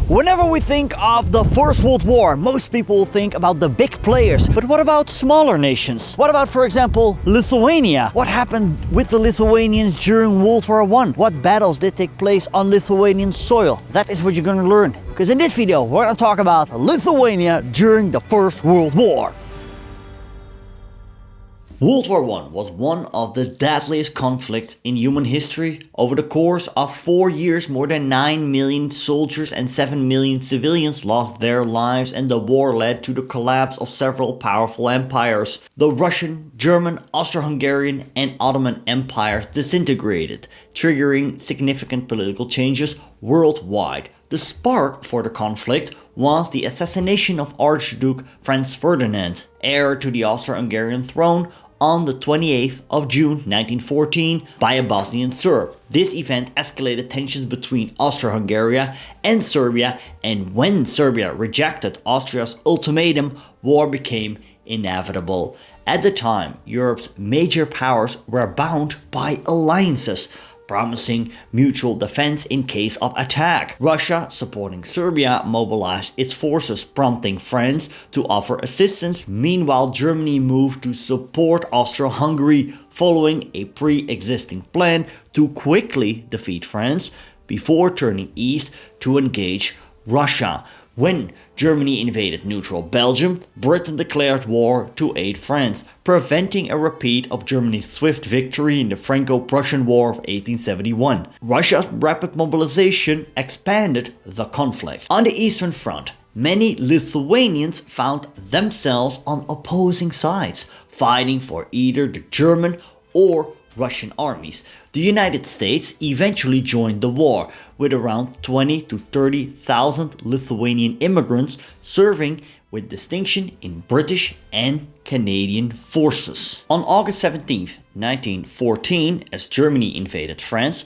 Whenever we think of the First World War, most people think about the big players. But what about smaller nations? What about, for example, Lithuania? What happened with the Lithuanians during World War I? What battles did take place on Lithuanian soil? That is what you're going to learn. Because in this video, we're going to talk about Lithuania during the First World War. World War I was one of the deadliest conflicts in human history. Over the course of 4 years, more than 9 million soldiers and 7 million civilians lost their lives, and the war led to the collapse of several powerful empires. The Russian, German, Austro-Hungarian and Ottoman empires disintegrated, triggering significant political changes worldwide. The spark for the conflict was the assassination of Archduke Franz Ferdinand, heir to the Austro-Hungarian throne, on the 28th of June 1914 by a Bosnian Serb. This event escalated tensions between Austro-Hungary and Serbia, and when Serbia rejected Austria's ultimatum, war became inevitable. At the time, Europe's major powers were bound by alliances, promising mutual defense in case of attack. Russia, supporting Serbia, mobilized its forces, prompting France to offer assistance. Meanwhile, Germany moved to support Austro-Hungary, following a pre-existing plan to quickly defeat France before turning east to engage Russia. When Germany invaded neutral Belgium, Britain declared war to aid France, preventing a repeat of Germany's swift victory in the Franco-Prussian War of 1871. Russia's rapid mobilization expanded the conflict. On the Eastern Front, many Lithuanians found themselves on opposing sides, fighting for either the German or Russian armies. The United States eventually joined the war, with around 20 to 30,000 Lithuanian immigrants serving with distinction in British and Canadian forces. On August 17, 1914, as Germany invaded France,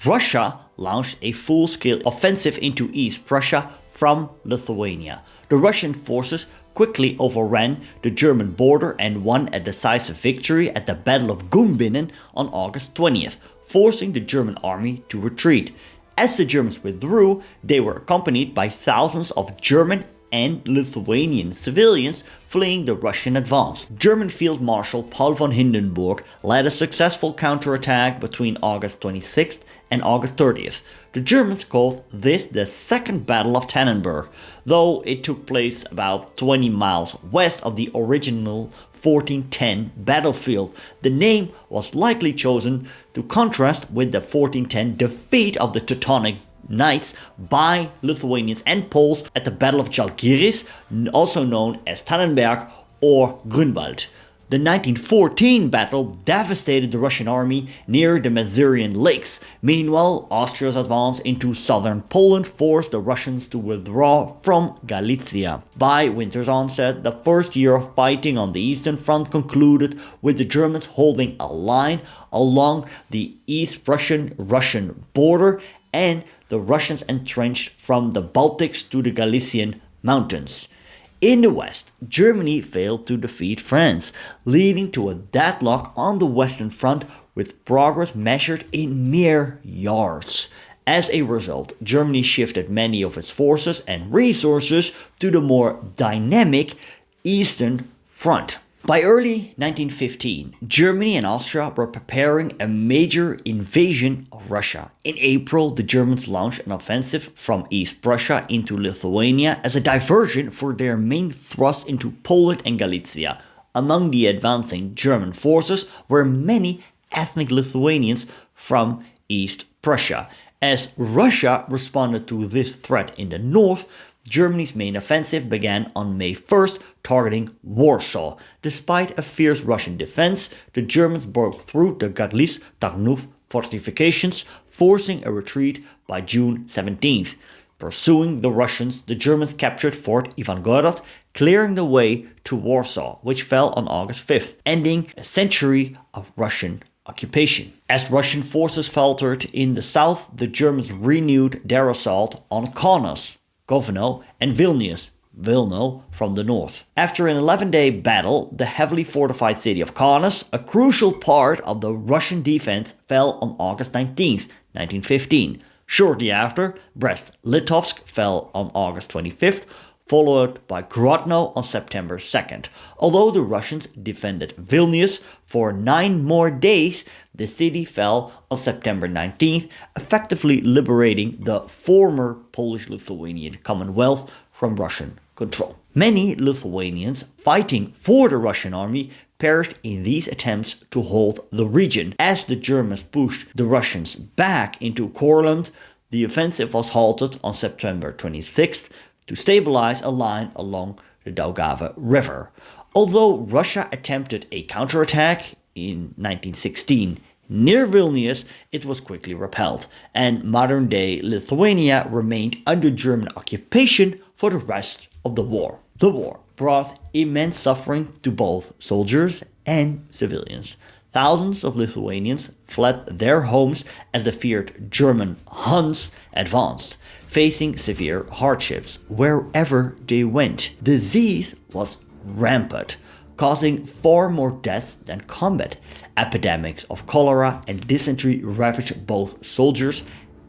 Russia launched a full-scale offensive into East Prussia from Lithuania. The Russian forces quickly overran the German border and won a decisive victory at the Battle of Gumbinnen on August 20th, forcing the German army to retreat. As the Germans withdrew, they were accompanied by thousands of German and Lithuanian civilians fleeing the Russian advance. German Field Marshal Paul von Hindenburg led a successful counterattack between August 26th and August 30th. The Germans called this the Second Battle of Tannenberg, though it took place about 20 miles west of the original 1410 battlefield. The name was likely chosen to contrast with the 1410 defeat of the Teutonic Knights by Lithuanians and Poles at the Battle of Žalgiris, also known as Tannenberg or Grunwald. The 1914 battle devastated the Russian army near the Masurian Lakes. Meanwhile, Austria's advance into southern Poland forced the Russians to withdraw from Galicia. By winter's onset, the first year of fighting on the Eastern Front concluded with the Germans holding a line along the East Prussian-Russian border and the Russians entrenched from the Baltics to the Galician mountains. In the west, Germany failed to defeat France, leading to a deadlock on the Western Front with progress measured in mere yards. As a result, Germany shifted many of its forces and resources to the more dynamic Eastern Front. By early 1915, Germany and Austria were preparing a major invasion of Russia. In April, the Germans launched an offensive from East Prussia into Lithuania as a diversion for their main thrust into Poland and Galicia. Among the advancing German forces were many ethnic Lithuanians from East Prussia. As Russia responded to this threat in the north, Germany's main offensive began on May 1st, targeting Warsaw. Despite a fierce Russian defense, the Germans broke through the Garlice-Tarnów fortifications, forcing a retreat by June 17th. Pursuing the Russians, the Germans captured Fort Ivangorod, clearing the way to Warsaw, which fell on August 5th, ending a century of Russian occupation. As Russian forces faltered in the south, the Germans renewed their assault on Kaunas, Kovno and Vilnius, Vilno from the north. After an 11-day battle, the heavily fortified city of Kaunas, a crucial part of the Russian defense, fell on August 19, 1915. Shortly after, Brest-Litovsk fell on August 25th, followed by Grodno on September 2nd. Although the Russians defended Vilnius for 9 more days, the city fell on September 19th, effectively liberating the former Polish-Lithuanian Commonwealth from Russian control. Many Lithuanians fighting for the Russian army perished in these attempts to hold the region. As the Germans pushed the Russians back into Courland, the offensive was halted on September 26th to stabilize a line along the Daugava River. Although Russia attempted a counterattack in 1916 near Vilnius, it was quickly repelled, and modern-day Lithuania remained under German occupation for the rest of the war. The war brought immense suffering to both soldiers and civilians. Thousands of Lithuanians fled their homes as the feared German Huns advanced, facing severe hardships wherever they went. Disease was rampant, causing far more deaths than combat. Epidemics of cholera and dysentery ravaged both soldiers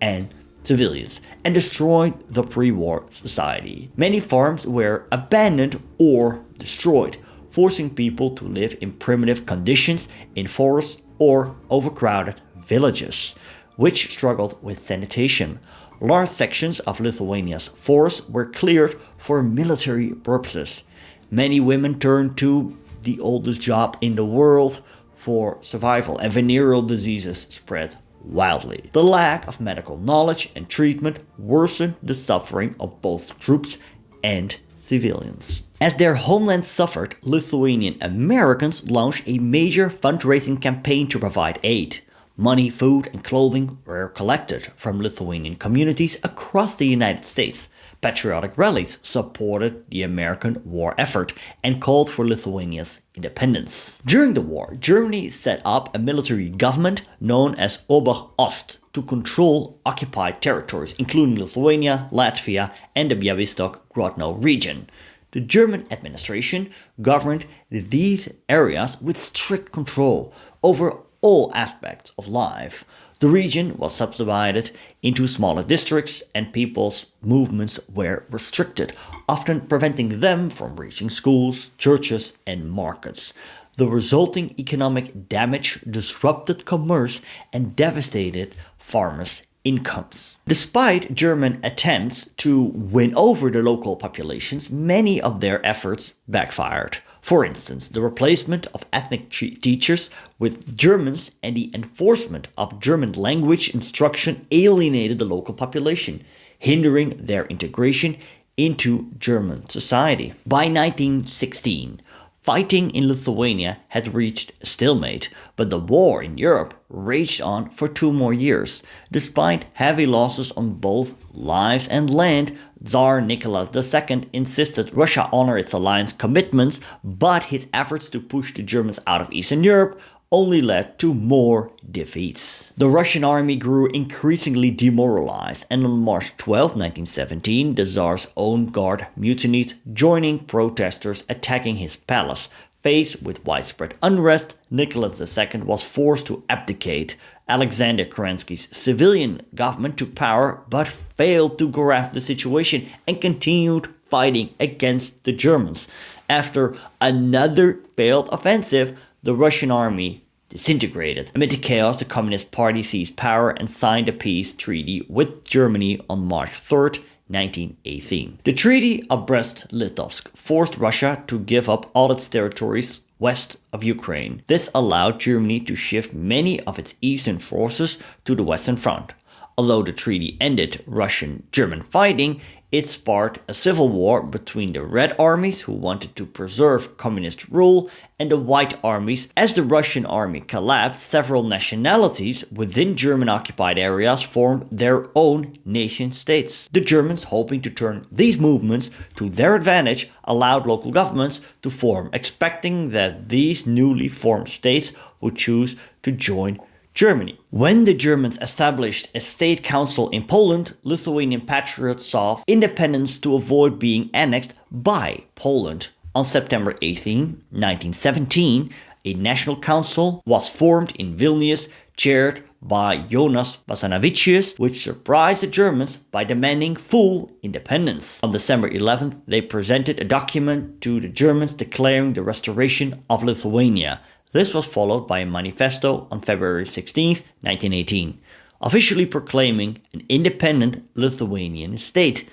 and civilians and destroyed the pre-war society. Many farms were abandoned or destroyed, forcing people to live in primitive conditions in forests or overcrowded villages, which struggled with sanitation. Large sections of Lithuania's forests were cleared for military purposes. Many women turned to the oldest job in the world for survival, and venereal diseases spread wildly. The lack of medical knowledge and treatment worsened the suffering of both troops and civilians. As their homeland suffered, Lithuanian Americans launched a major fundraising campaign to provide aid. Money, food, and clothing were collected from Lithuanian communities across the United States. Patriotic rallies supported the American war effort and called for Lithuania's independence. During the war, Germany set up a military government known as Ober-Ost to control occupied territories, including Lithuania, Latvia, and the Białystok-Grodno region. The German administration governed these areas with strict control over all aspects of life. The region was subdivided into smaller districts, and people's movements were restricted, often preventing them from reaching schools, churches, and markets. The resulting economic damage disrupted commerce and devastated farmers' incomes. Despite German attempts to win over the local populations, many of their efforts backfired. For instance, the replacement of ethnic teachers with Germans and the enforcement of German language instruction alienated the local population, hindering their integration into German society. By 1916, fighting in Lithuania had reached a stalemate, but the war in Europe raged on for 2 more years. Despite heavy losses on both lives and land, Tsar Nicholas II insisted Russia honor its alliance commitments, but his efforts to push the Germans out of Eastern Europe only led to more defeats. The Russian army grew increasingly demoralized, and on March 12, 1917, the Tsar's own guard mutinied, joining protesters attacking his palace. Faced with widespread unrest, Nicholas II was forced to abdicate. Alexander Kerensky's civilian government took power, but failed to grasp the situation and continued fighting against the Germans. After another failed offensive, the Russian army disintegrated. Amid the chaos, the Communist Party seized power and signed a peace treaty with Germany on March 3rd, 1918. The Treaty of Brest-Litovsk forced Russia to give up all its territories west of Ukraine. This allowed Germany to shift many of its eastern forces to the Western Front. Although the treaty ended Russian-German fighting, it sparked a civil war between the Red armies, who wanted to preserve communist rule, and the White armies. As the Russian army collapsed, several nationalities within German-occupied areas formed their own nation-states. The Germans, hoping to turn these movements to their advantage, allowed local governments to form, expecting that these newly formed states would choose to join Germany. When the Germans established a state council in Poland, Lithuanian patriots sought independence to avoid being annexed by Poland. On September 18, 1917, a national council was formed in Vilnius, chaired by Jonas Basanavičius, which surprised the Germans by demanding full independence. On December 11th, they presented a document to the Germans declaring the restoration of Lithuania. This was followed by a manifesto on February 16, 1918, officially proclaiming an independent Lithuanian state.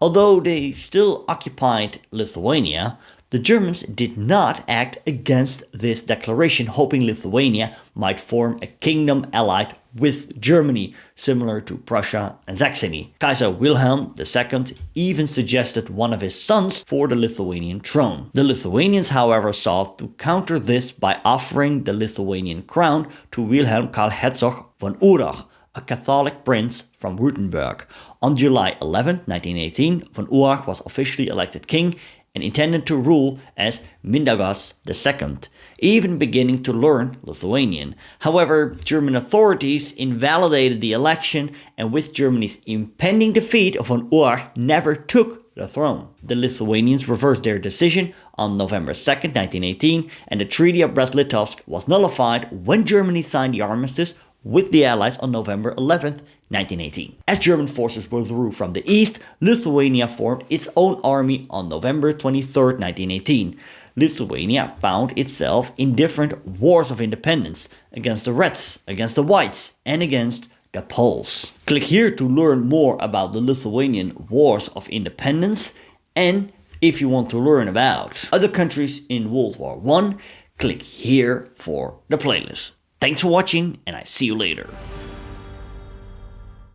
Although they still occupied Lithuania, the Germans did not act against this declaration, hoping Lithuania might form a kingdom allied with Germany, similar to Prussia and Saxony. Kaiser Wilhelm II even suggested one of his sons for the Lithuanian throne. The Lithuanians, however, sought to counter this by offering the Lithuanian crown to Wilhelm Karl Herzog von Urach, a Catholic prince from Württemberg. On July 11, 1918, von Urach was officially elected king and intended to rule as Mindaugas II, even beginning to learn Lithuanian. However, German authorities invalidated the election, and with Germany's impending defeat, von Urach never took the throne. The Lithuanians reversed their decision on November 2, 1918, and the Treaty of Brest-Litovsk was nullified when Germany signed the armistice with the Allies on November 11, 1918. As German forces withdrew from the east, Lithuania formed its own army on November 23, 1918. Lithuania found itself in different wars of independence against the Reds, against the Whites, and against the Poles. Click here to learn more about the Lithuanian Wars of Independence, and if you want to learn about other countries in World War I, click here for the playlist. Thanks for watching, and I see you later.